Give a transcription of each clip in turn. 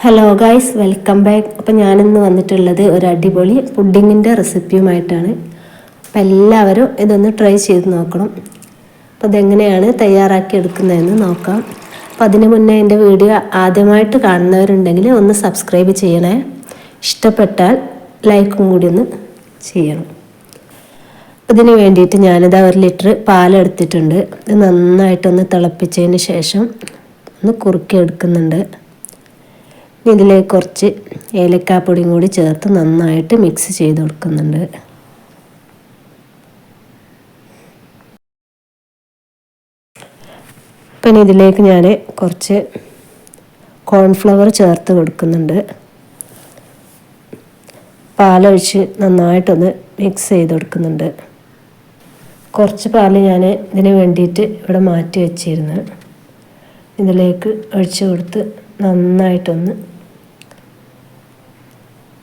Hello guys, welcome back. അപ്പോൾ ഞാനിന്ന് വന്നിട്ടുള്ളത് ഒരു അടിപൊളി പുഡിങ്ങിൻ്റെ റെസിപ്പിയുമായിട്ടാണ്. അപ്പോൾ എല്ലാവരും ഇതൊന്ന് ട്രൈ ചെയ്ത് നോക്കണം. അപ്പോൾ ഇതെങ്ങനെയാണ് തയ്യാറാക്കി എടുക്കുന്നതെന്ന് നോക്കാം. അപ്പോൾ അതിന് മുന്നേ എൻ്റെ വീഡിയോ ആദ്യമായിട്ട് കാണുന്നവരുണ്ടെങ്കിൽ ഒന്ന് സബ്സ്ക്രൈബ് ചെയ്യണേ. ഇഷ്ടപ്പെട്ടാൽ ലൈക്കും കൂടി ഒന്ന് ചെയ്യണം. ഇതിന് വേണ്ടിയിട്ട് ഞാനിതാ 1 ലിറ്റർ പാലെടുത്തിട്ടുണ്ട്. ഇത് നന്നായിട്ടൊന്ന് തിളപ്പിച്ചതിന് ശേഷം ഒന്ന് കുറുക്കി എടുക്കുന്നുണ്ട്. ഇതിലേക്ക് കുറച്ച് ഏലക്കാപ്പൊടിയും കൂടി ചേർത്ത് നന്നായിട്ട് മിക്സ് ചെയ്ത് കൊടുക്കുന്നുണ്ട്. പിന്നെ ഇതിലേക്ക് ഞാൻ കുറച്ച് കോൺഫ്ലവർ ചേർത്ത് കൊടുക്കുന്നുണ്ട്. പാലൊഴിച്ച് നന്നായിട്ടൊന്ന് മിക്സ് ചെയ്ത് കൊടുക്കുന്നുണ്ട്. കുറച്ച് പാൽ ഞാൻ ഇതിന് വേണ്ടിയിട്ട് ഇവിടെ മാറ്റി വെച്ചിരുന്നു. ഇതിലേക്ക് ഒഴിച്ച് കൊടുത്ത് നന്നായിട്ടൊന്ന്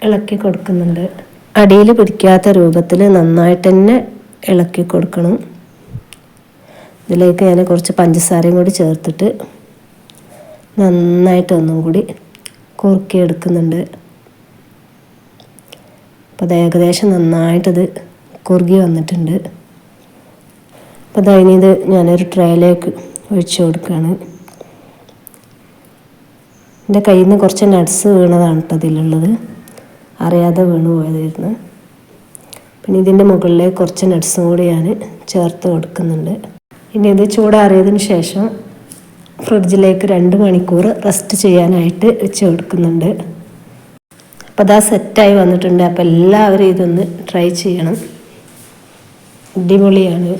ഇളക്കി കൊടുക്കുന്നുണ്ട്. അടിയിൽ പിടിക്കാത്ത രൂപത്തിൽ നന്നായിട്ട് തന്നെ ഇളക്കി കൊടുക്കണം. ഇതിലേക്ക് ഞാൻ കുറച്ച് പഞ്ചസാരയും കൂടി ചേർത്തിട്ട് നന്നായിട്ടൊന്നും കൂടി കുറുക്കിയെടുക്കുന്നുണ്ട്. അപ്പോൾ അത് ഏകദേശം നന്നായിട്ടത് കുറുകി വന്നിട്ടുണ്ട്. അപ്പോൾ അതിനിത് ഞാനൊരു ട്രേയിലേക്ക് ഒഴിച്ച് കൊടുക്കുകയാണ്. എൻ്റെ കയ്യിൽ നിന്ന് കുറച്ച് നട്ട്സ് വീണതാണ് കേട്ടോ അതിലുള്ളത്, അറിയാതെ വീണ് പോയതായിരുന്നു. പിന്നെ ഇതിൻ്റെ മുകളിലേക്ക് കുറച്ച് നട്ട്സും കൂടി ഞാൻ ചേർത്ത് കൊടുക്കുന്നുണ്ട്. ഇനി ഇത് ചൂടാറിയതിന് ശേഷം ഫ്രിഡ്ജിലേക്ക് 2 മണിക്കൂർ റെസ്റ്റ് ചെയ്യാനായിട്ട് വെച്ച് കൊടുക്കുന്നുണ്ട്. അപ്പോൾ അതാ സെറ്റായി വന്നിട്ടുണ്ട്. അപ്പോൾ എല്ലാവരും ഇതൊന്ന് ട്രൈ ചെയ്യണം. അടിപൊളിയാണ്.